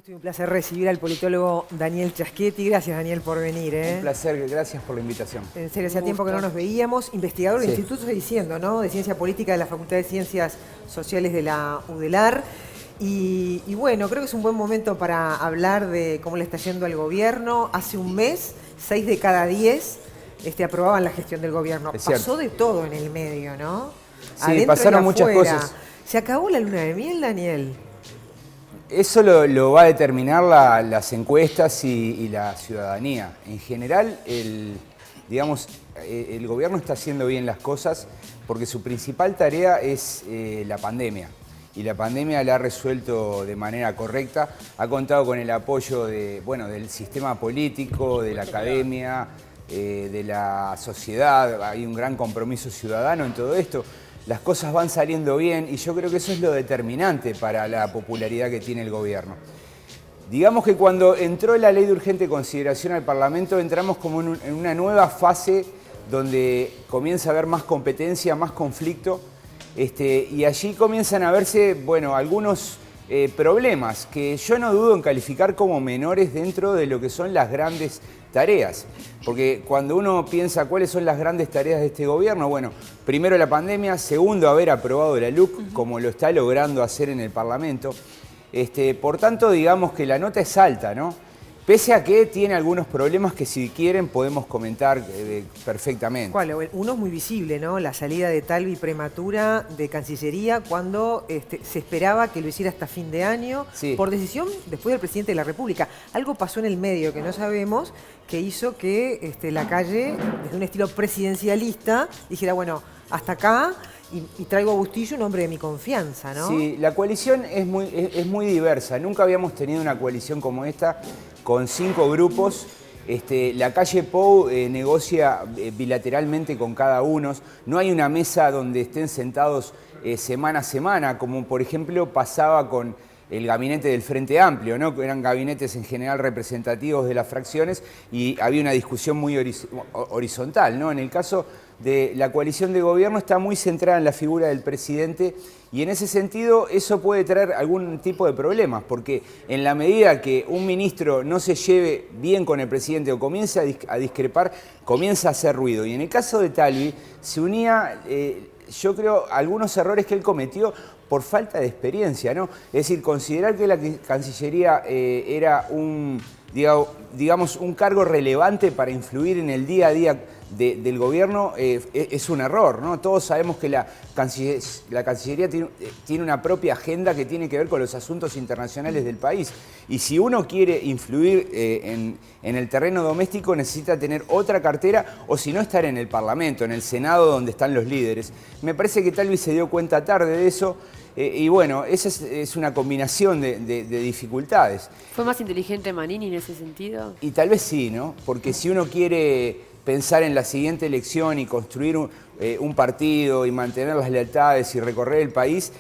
gusto y un placer recibir al politólogo Daniel Chasquetti. Gracias, Daniel, por venir. Un placer, gracias por la invitación. En serio, hacía tiempo que no nos veíamos. Investigador del Instituto, estoy diciendo, ¿no?, de Ciencia Política de la Facultad de Ciencias Sociales de la UDELAR. Y bueno, creo que es un buen momento para hablar de cómo le está yendo al gobierno. Hace un mes, 6 de cada 10 aprobaban la gestión del gobierno. Pasó de todo en el medio, ¿no? Sí, adentro pasaron y muchas afuera. cosas. ¿Se acabó la luna de miel, Daniel? Eso lo va a determinar las encuestas y la ciudadanía. En general, el gobierno está haciendo bien las cosas porque su principal tarea es la pandemia. Y la pandemia la ha resuelto de manera correcta. Ha contado con el apoyo del sistema político, de la academia, de la sociedad. Hay un gran compromiso ciudadano en todo esto. Las cosas van saliendo bien y yo creo que eso es lo determinante para la popularidad que tiene el gobierno. Digamos que cuando entró la ley de urgente consideración al Parlamento, entramos como en una nueva fase donde comienza a haber más competencia, más conflicto, y allí comienzan a verse, algunos problemas que yo no dudo en calificar como menores dentro de lo que son las grandes tareas. Porque cuando uno piensa cuáles son las grandes tareas de este gobierno, primero la pandemia, segundo haber aprobado la LUC, como lo está logrando hacer en el Parlamento. Por tanto, digamos que la nota es alta, ¿no? Pese a que tiene algunos problemas que si quieren podemos comentar perfectamente. ¿Cuál? Uno es muy visible, ¿no? La salida de Talvi prematura de Cancillería cuando se esperaba que lo hiciera hasta fin de año, sí, por decisión después del presidente de la República. Algo pasó en el medio que no sabemos, que hizo que Lacalle, desde un estilo presidencialista, dijera, bueno, hasta acá, y traigo a Bustillo, un hombre de mi confianza, ¿no? Sí, la coalición es muy diversa. Nunca habíamos tenido una coalición como esta, con 5 grupos. Lacalle Pou negocia bilateralmente con cada uno. No hay una mesa donde estén sentados semana a semana, como por ejemplo pasaba con el gabinete del Frente Amplio, ¿no? Que eran gabinetes en general representativos de las fracciones y había una discusión muy horizontal, ¿no? En el caso de la coalición de gobierno está muy centrada en la figura del presidente y en ese sentido eso puede traer algún tipo de problemas, porque en la medida que un ministro no se lleve bien con el presidente o comienza a discrepar, comienza a hacer ruido. Y en el caso de Talvi se unía, yo creo, algunos errores que él cometió por falta de experiencia, ¿no? Es decir, considerar que la Cancillería era un cargo relevante para influir en el día a día del gobierno es un error, ¿no? Todos sabemos que la Cancillería tiene una propia agenda que tiene que ver con los asuntos internacionales del país. Y si uno quiere influir en el terreno doméstico, necesita tener otra cartera o si no estar en el Parlamento, en el Senado, donde están los líderes. Me parece que Talvi se dio cuenta tarde de eso. Y bueno, esa es una combinación de dificultades. ¿Fue más inteligente Manini en ese sentido? Y tal vez sí, ¿no? Porque si uno quiere pensar en la siguiente elección y construir un partido y mantener las lealtades y recorrer el país,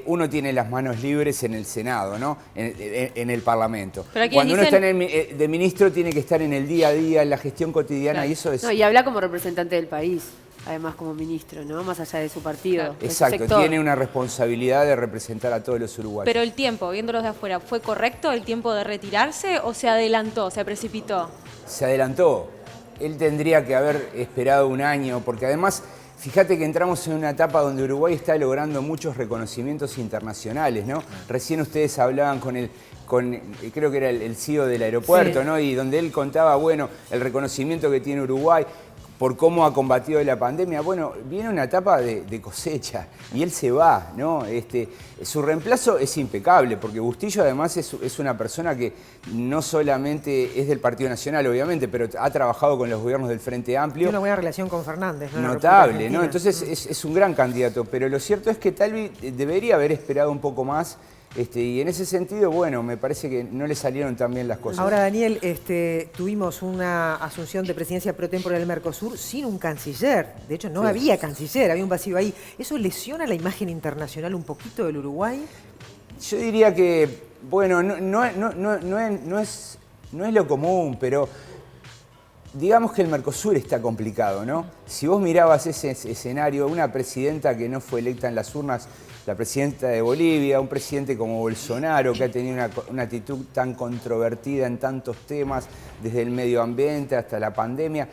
uno tiene las manos libres en el Senado, ¿no? En el Parlamento. Cuando uno está de ministro tiene que estar en el día a día, en la gestión cotidiana, claro. Y eso es... No, y habla como representante del país. Además como ministro, ¿no? Más allá de su partido. Claro. Exacto, tiene una responsabilidad de representar a todos los uruguayos. Pero el tiempo, viéndolos de afuera, ¿fue correcto el tiempo de retirarse o se adelantó, se precipitó? Se adelantó. Él tendría que haber esperado un año, porque además, fíjate que entramos en una etapa donde Uruguay está logrando muchos reconocimientos internacionales, ¿no? Recién ustedes hablaban creo que era el CEO del aeropuerto, sí, ¿no? Y donde él contaba, el reconocimiento que tiene Uruguay por cómo ha combatido la pandemia. Viene una etapa de cosecha y él se va, ¿no? Su reemplazo es impecable, porque Bustillo además es una persona que no solamente es del Partido Nacional, obviamente, pero ha trabajado con los gobiernos del Frente Amplio. Tiene una buena relación con Fernández, ¿no? Notable, ¿no? Entonces es un gran candidato, pero lo cierto es que Talvi debería haber esperado un poco más. Y en ese sentido, me parece que no le salieron tan bien las cosas. Ahora, Daniel, tuvimos una asunción de presidencia pro tempore del Mercosur sin un canciller. De hecho, no había canciller, había un vacío ahí. ¿Eso lesiona la imagen internacional un poquito del Uruguay? Yo diría que, no es lo común, pero digamos que el Mercosur está complicado, ¿no? Si vos mirabas ese escenario, una presidenta que no fue electa en las urnas, la presidenta de Bolivia, un presidente como Bolsonaro, que ha tenido una actitud tan controvertida en tantos temas, desde el medio ambiente hasta la pandemia,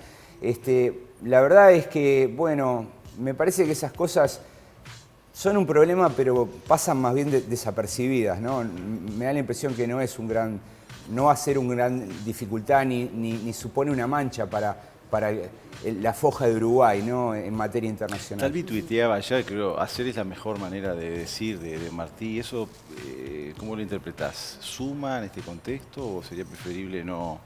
la verdad es que, bueno, me parece que esas cosas son un problema, pero pasan más bien desapercibidas, ¿no? Me da la impresión que no va a ser una gran dificultad ni supone una mancha para la foja de Uruguay, ¿no? En materia internacional. Talvi tuiteaba ayer, creo, hacer es la mejor manera de decir de Martí. ¿Eso cómo lo interpretás? ¿Suma en este contexto o sería preferible no...?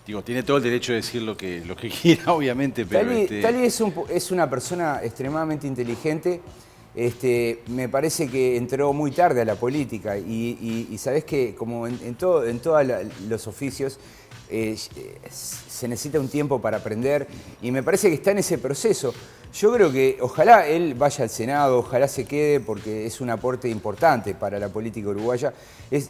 Digo, tiene todo el derecho de decir lo que quiera, obviamente, pero... Talvi es una persona extremadamente inteligente. Me parece que entró muy tarde a la política y sabés que como en todos los oficios se necesita un tiempo para aprender y me parece que está en ese proceso. Yo creo que ojalá él vaya al Senado, ojalá se quede porque es un aporte importante para la política uruguaya.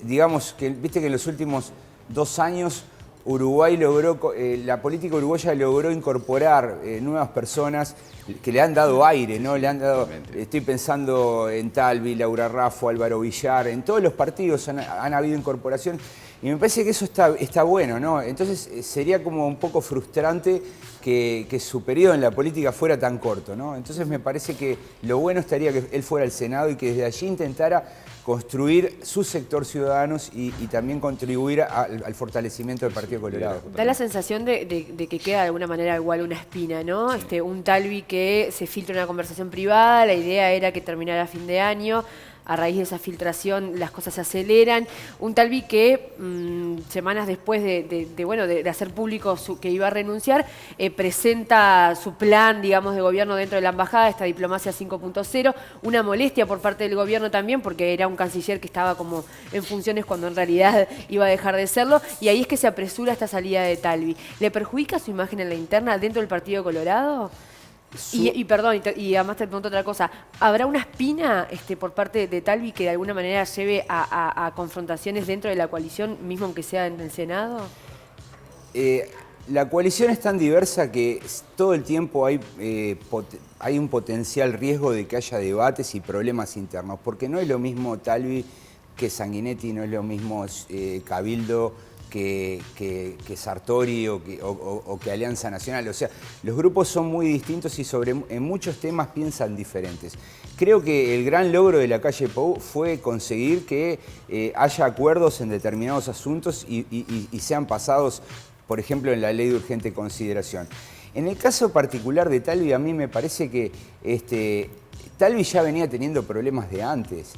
Digamos que, viste que en los últimos 2 años Uruguay logró, la política uruguaya logró incorporar nuevas personas que le han dado aire, ¿no? Le han dado, estoy pensando en Talvi, Laura Raffo, Álvaro Villar, en todos los partidos han habido incorporación y me parece que eso está bueno, ¿no? Entonces sería como un poco frustrante que su periodo en la política fuera tan corto, ¿no? Entonces me parece que lo bueno estaría que él fuera al Senado y que desde allí intentara construir su sector ciudadanos y también contribuir al fortalecimiento del Partido Colorado. Da la sensación de que queda de alguna manera igual una espina, ¿no? Sí. Un Talvi que se filtra una conversación privada, la idea era que terminara a fin de año, a raíz de esa filtración las cosas se aceleran. Un Talvi que semanas después de hacer público que iba a renunciar, presenta su plan, digamos, de gobierno dentro de la embajada, esta diplomacia 5.0, una molestia por parte del gobierno también, porque era un canciller que estaba como en funciones cuando en realidad iba a dejar de serlo, y ahí es que se apresura esta salida de Talvi. ¿Le perjudica su imagen en la interna dentro del Partido Colorado? Y además te pregunto otra cosa, ¿habrá una espina por parte de Talvi que de alguna manera lleve a confrontaciones dentro de la coalición, mismo aunque sea en el Senado? La coalición es tan diversa que todo el tiempo hay un potencial riesgo de que haya debates y problemas internos, porque no es lo mismo Talvi que Sanguinetti, no es lo mismo Cabildo que Sartori o que Alianza Nacional. O sea, los grupos son muy distintos y en muchos temas piensan diferentes. Creo que el gran logro de la calle Pou fue conseguir que haya acuerdos en determinados asuntos y sean pasados, por ejemplo, en la ley de urgente consideración. En el caso particular de Talvi, a mí me parece que Talvi ya venía teniendo problemas de antes.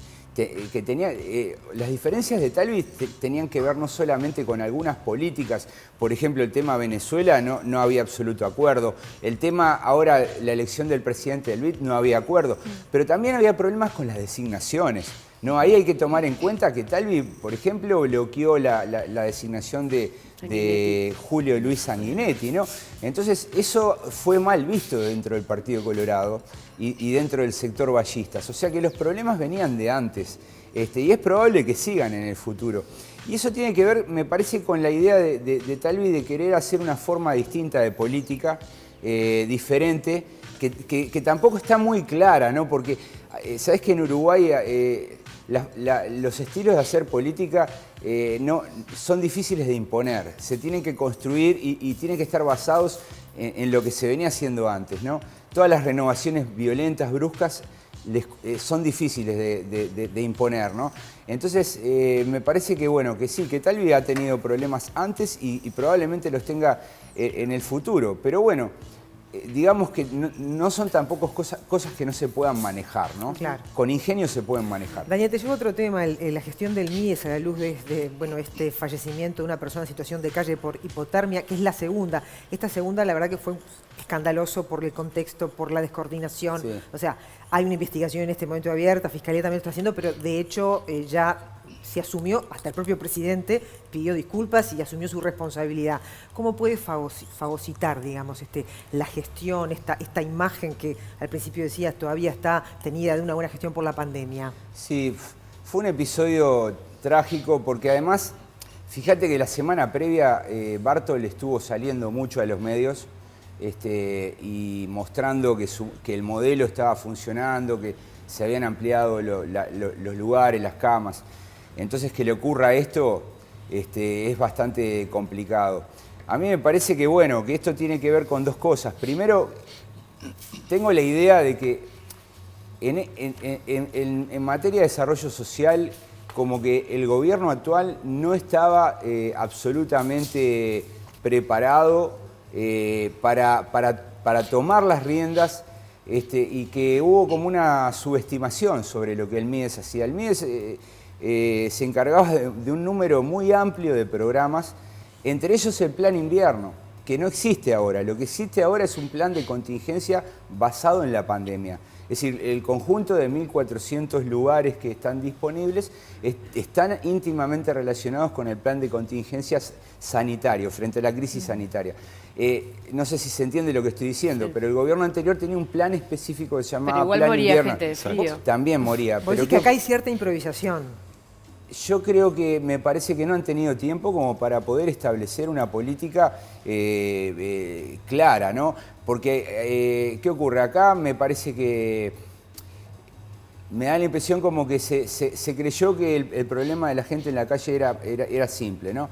Las diferencias de Talvi tenían que ver no solamente con algunas políticas, por ejemplo el tema Venezuela no había absoluto acuerdo, el tema ahora la elección del presidente del BID no había acuerdo, pero también había problemas con las designaciones. No, ahí hay que tomar en cuenta que Talvi, por ejemplo, bloqueó la designación de Julio Luis Sanguinetti, ¿no? Entonces, eso fue mal visto dentro del Partido Colorado y dentro del sector ballistas. O sea que los problemas venían de antes y es probable que sigan en el futuro. Y eso tiene que ver, me parece, con la idea de Talvi de querer hacer una forma distinta de política, diferente, que tampoco está muy clara, ¿no? Porque, ¿sabés que en Uruguay los estilos de hacer política son difíciles de imponer? Se tienen que construir y tienen que estar basados en lo que se venía haciendo antes, ¿no? Todas las renovaciones violentas, bruscas, son difíciles de imponer, ¿no? Entonces, me parece que, bueno, que sí, que Talvi ha tenido problemas antes y probablemente los tenga en el futuro. Pero bueno, digamos que no son tampoco cosas que no se puedan manejar, ¿no? Claro. Con ingenio se pueden manejar. Daniel, te llevo otro tema, la gestión del MIES a la luz de este fallecimiento de una persona en situación de calle por hipotermia, que es la segunda. Esta segunda, la verdad que fue escandaloso por el contexto, por la descoordinación. Sí. O sea, hay una investigación en este momento abierta, Fiscalía también lo está haciendo, pero de hecho ya se asumió, hasta el propio presidente pidió disculpas y asumió su responsabilidad. ¿Cómo puede fagocitar, digamos, la gestión, esta imagen que al principio decías todavía está tenida de una buena gestión por la pandemia? Sí, fue un episodio trágico porque además, Fíjate que la semana previa Bartol estuvo saliendo mucho a los medios y mostrando que el modelo estaba funcionando, que se habían ampliado los lugares, las camas. Entonces que le ocurra esto es bastante complicado. A mí me parece que, bueno, que esto tiene que ver con dos cosas. Primero, tengo la idea de que en materia de desarrollo social, como que el gobierno actual no estaba absolutamente preparado para tomar las riendas y que hubo como una subestimación sobre lo que el MIDES hacía. El MIDES se encargaba de un número muy amplio de programas, entre ellos el Plan Invierno, que no existe ahora. Lo que existe ahora es un plan de contingencia basado en la pandemia. Es decir, el conjunto de 1.400 lugares que están disponibles están íntimamente relacionados con el plan de contingencias sanitario, frente a la crisis sanitaria. No sé si se entiende lo que estoy diciendo, sí, pero el gobierno anterior tenía un plan específico que se llamaba Plan Plan Invierno. Gente de frío. También moría. Vos decís que acá hay cierta improvisación. Yo creo que me parece que no han tenido tiempo como para poder establecer una política clara, ¿no? Porque, ¿qué ocurre? Acá me parece que me da la impresión como que se creyó que el problema de la gente en la calle era simple, ¿no?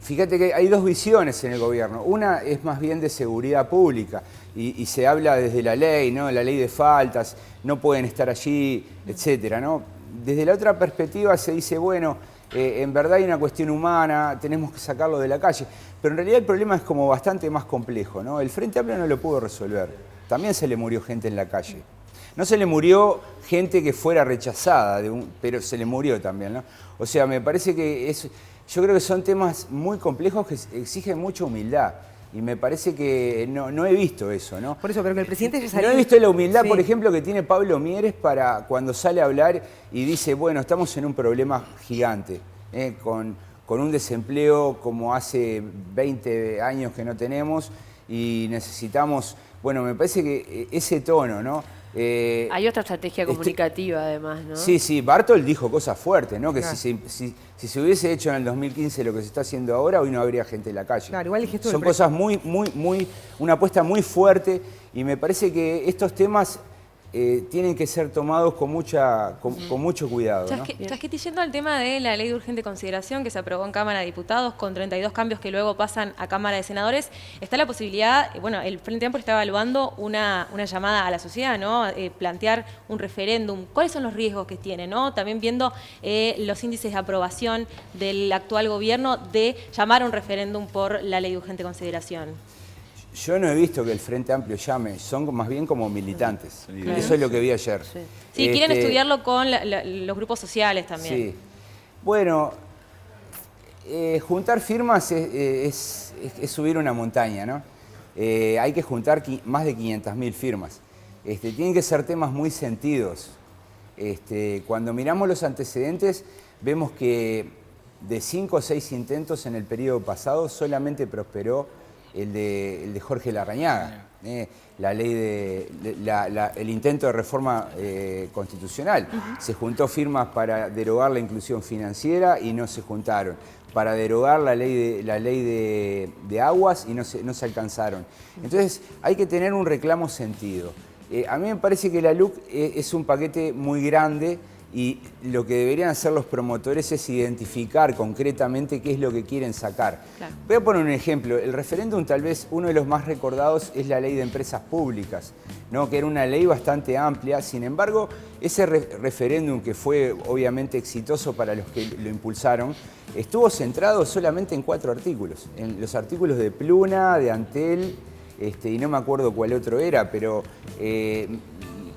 Fíjate que hay dos visiones en el gobierno. Una es más bien de seguridad pública y se habla desde la ley, ¿no? La ley de faltas, no pueden estar allí, etcétera, ¿no? Desde la otra perspectiva se dice, bueno, en verdad hay una cuestión humana, tenemos que sacarlo de la calle. Pero en realidad el problema es como bastante más complejo, ¿no? El Frente Amplio no lo pudo resolver. También se le murió gente en la calle. No se le murió gente que fuera rechazada, pero se le murió también, ¿no? O sea, me parece que yo creo que son temas muy complejos que exigen mucha humildad. Y me parece que no he visto eso, ¿no? Por eso, pero que el presidente ya salió... No he visto la humildad, sí, por ejemplo, que tiene Pablo Mieres para cuando sale a hablar y dice, bueno, estamos en un problema gigante, con un desempleo como hace 20 años que no tenemos y necesitamos... Bueno, me parece que ese tono, ¿no? Hay otra estrategia comunicativa, además, ¿no? Sí, sí, Bartol dijo cosas fuertes, ¿no? Que claro, si se hubiese hecho en el 2015 lo que se está haciendo ahora, hoy no habría gente en la calle. Claro, igual el gesto son cosas una apuesta muy fuerte y me parece que estos temas tienen que ser tomados con mucho cuidado, ¿no? Chasquetti, yendo al tema de la ley de urgente consideración que se aprobó en Cámara de Diputados con 32 cambios que luego pasan a Cámara de Senadores, está la posibilidad, bueno, el Frente Amplio está evaluando una llamada a la sociedad, ¿no? Plantear un referéndum. ¿Cuáles son los riesgos que tiene, no? También viendo los índices de aprobación del actual gobierno de llamar a un referéndum por la ley de urgente consideración. Yo no he visto que el Frente Amplio llame, son más bien como militantes. Sí, claro. Eso es lo que vi ayer. Sí, sí, quieren estudiarlo con los grupos sociales también. Sí. Bueno, juntar firmas es subir una montaña, ¿no? Hay que juntar más de 500.000 firmas. Tienen que ser temas muy sentidos. Cuando miramos los antecedentes, vemos que de 5 o 6 intentos en el periodo pasado solamente prosperó el de Jorge Larrañaga, el intento de reforma constitucional. Se juntó firmas para derogar la inclusión financiera y no se juntaron. Para derogar la ley de aguas y no se alcanzaron. Entonces hay que tener un reclamo sentido. A mí me parece que la LUC es un paquete muy grande y lo que deberían hacer los promotores es identificar concretamente qué es lo que quieren sacar. Claro. Voy a poner un ejemplo. El referéndum, tal vez uno de los más recordados, es la ley de empresas públicas, ¿no? Que era una ley bastante amplia. Sin embargo, ese referéndum, que fue obviamente exitoso para los que lo impulsaron, estuvo centrado solamente en 4 artículos. En los artículos de Pluna, de Antel, y no me acuerdo cuál otro era, pero...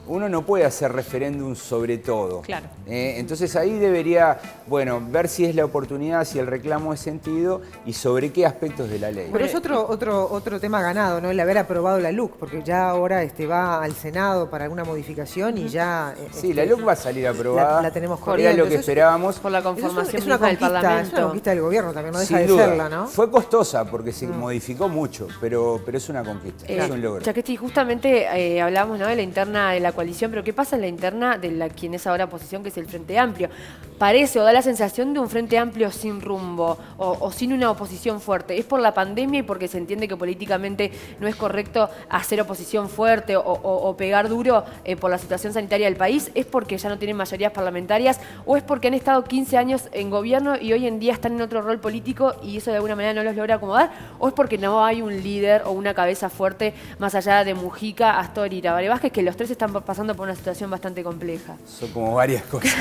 uno no puede hacer referéndum sobre todo. Claro. Entonces ahí debería, bueno, ver si es la oportunidad, si el reclamo es sentido y sobre qué aspectos de la ley. Pero es otro tema ganado, ¿no? El haber aprobado la LUC, porque ya ahora va al Senado para alguna modificación y ya... sí, la LUC va a salir aprobada. La tenemos corriendo. Era lo que esperábamos. Por la conformación es una conquista, del Parlamento. es una conquista del gobierno también, no deja Sin de duda. serla, ¿no? Fue costosa porque se modificó mucho, pero es una conquista, es un logro. Chasquetti, justamente hablábamos, ¿no?, de la interna de la coalición, pero ¿qué pasa en la interna de quien es ahora oposición, que es el Frente Amplio? Parece o da la sensación de un Frente Amplio sin rumbo o sin una oposición fuerte. ¿Es por la pandemia y porque se entiende que políticamente no es correcto hacer oposición fuerte o pegar duro por la situación sanitaria del país? ¿Es porque ya no tienen mayorías parlamentarias o es porque han estado 15 años en gobierno y hoy en día están en otro rol político y eso de alguna manera no los logra acomodar? ¿O es porque no hay un líder o una cabeza fuerte más allá de Mujica, Astor y Tabaré Vázquez, que los tres están pasando por una situación bastante compleja? Son como varias cosas.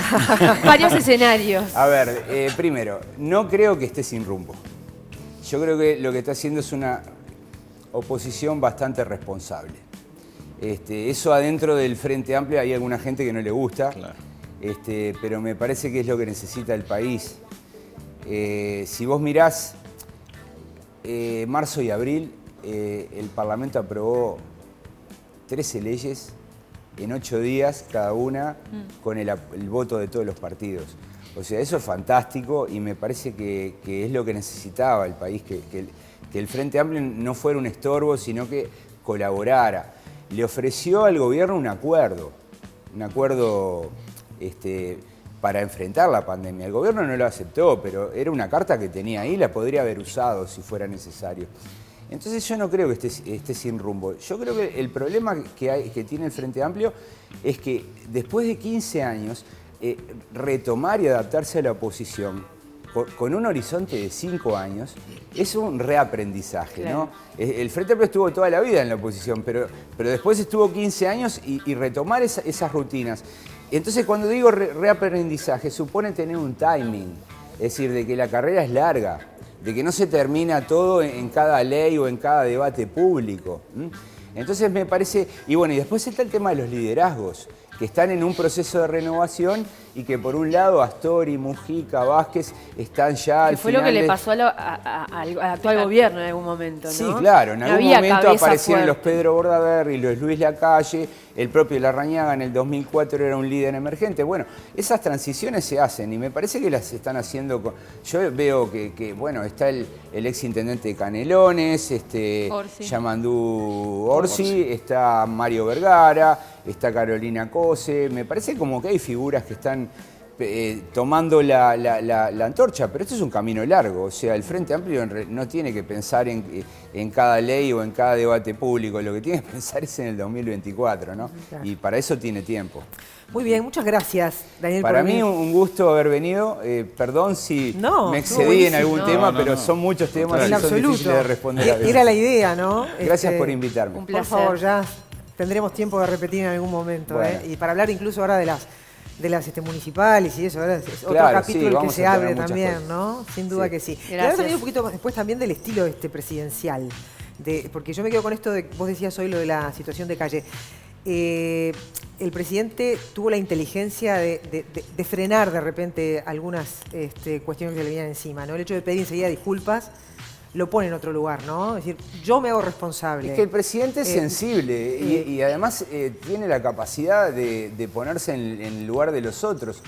Varios escenarios. A ver, primero, no creo que esté sin rumbo. Yo creo que lo que está haciendo es una oposición bastante responsable. Eso adentro del Frente Amplio hay alguna gente que no le gusta, claro. Pero me parece que es lo que necesita el país. Si vos mirás marzo y abril, el Parlamento aprobó 13 leyes en 8 días cada una con el voto de todos los partidos. O sea, eso es fantástico y me parece que es lo que necesitaba el país, que el Frente Amplio no fuera un estorbo, sino que colaborara. Le ofreció al gobierno un acuerdo para enfrentar la pandemia. El gobierno no lo aceptó, pero era una carta que tenía ahí, la podría haber usado si fuera necesario. Entonces yo no creo que esté sin rumbo. Yo creo que el problema que tiene el Frente Amplio es que después de 15 años, retomar y adaptarse a la oposición con un horizonte de 5 años es un reaprendizaje, claro, ¿no? El Frente Amplio estuvo toda la vida en la oposición, pero después estuvo 15 años y retomar esas rutinas. Entonces cuando digo reaprendizaje supone tener un timing, es decir, de que la carrera es larga, de que no se termina todo en cada ley o en cada debate público. Entonces me parece, y bueno, y después está el tema de los liderazgos, que están en un proceso de renovación y que por un lado Astori, Mujica, Vázquez están ya al final. Fue lo que le pasó al actual gobierno en algún momento, ¿no? Sí, claro, en algún momento aparecieron los Pedro Bordaberry, los Luis Lacalle, el propio Larrañaga en el 2004 era un líder emergente. Bueno, esas transiciones se hacen y me parece que las están haciendo. Yo veo que bueno, está el exintendente de Canelones, Yamandú Orsi, está Mario Vergara, está Carolina Cose. Me parece como que hay figuras que están tomando la antorcha, pero esto es un camino largo. O sea, el Frente Amplio no tiene que pensar en cada ley o en cada debate público, lo que tiene que pensar es en el 2024, ¿no? Claro. Y para eso tiene tiempo. Muy bien, muchas gracias, Daniel. Para mí un gusto haber venido. Perdón si me excedí en algún tema, pero son muchos temas y son difíciles de responder a veces. Era la idea, ¿no? Gracias por invitarme. Un placer. Por favor, ya tendremos tiempo de repetir en algún momento. Bueno. Y para hablar incluso ahora de las municipales y eso, ¿verdad? Es otro capítulo que se abre también, cosas, ¿no? Sin duda que sí. Gracias. También un poquito después también del estilo presidencial, porque yo me quedo con esto de, vos decías hoy lo de la situación de calle. El presidente tuvo la inteligencia de frenar de repente algunas cuestiones que le venían encima, ¿no? El hecho de pedir enseguida disculpas lo pone en otro lugar, ¿no? Es decir, yo me hago responsable. Es que el presidente es sensible y además tiene la capacidad de ponerse en el lugar de los otros.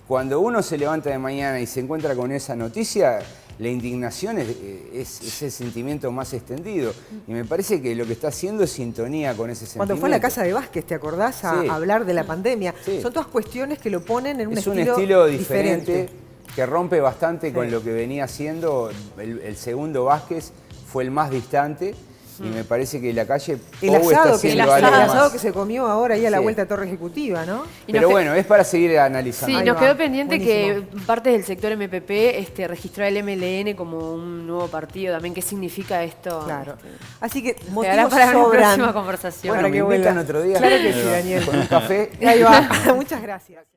Cuando uno se levanta de mañana y se encuentra con esa noticia, la indignación es el sentimiento más extendido. Y me parece que lo que está haciendo es sintonía con ese sentimiento. Cuando fue a la casa de Vázquez, ¿te acordás? A hablar de la pandemia. Sí. Son todas cuestiones que lo ponen en un estilo diferente. Que rompe bastante con lo que venía haciendo. El segundo Vázquez fue el más distante y me parece que la calle el asado que se comió ahora ahí a la vuelta de Torre Ejecutiva, ¿no? Pero bueno, es para seguir analizando. Sí, nos quedó pendiente que parte del sector MPP registró el MLN como un nuevo partido también. ¿Qué significa esto? Claro. Así que motivos para una próxima conversación. Bueno, me invitan otro día. Claro que sí, Daniel. Con un café. Ahí va. Muchas gracias.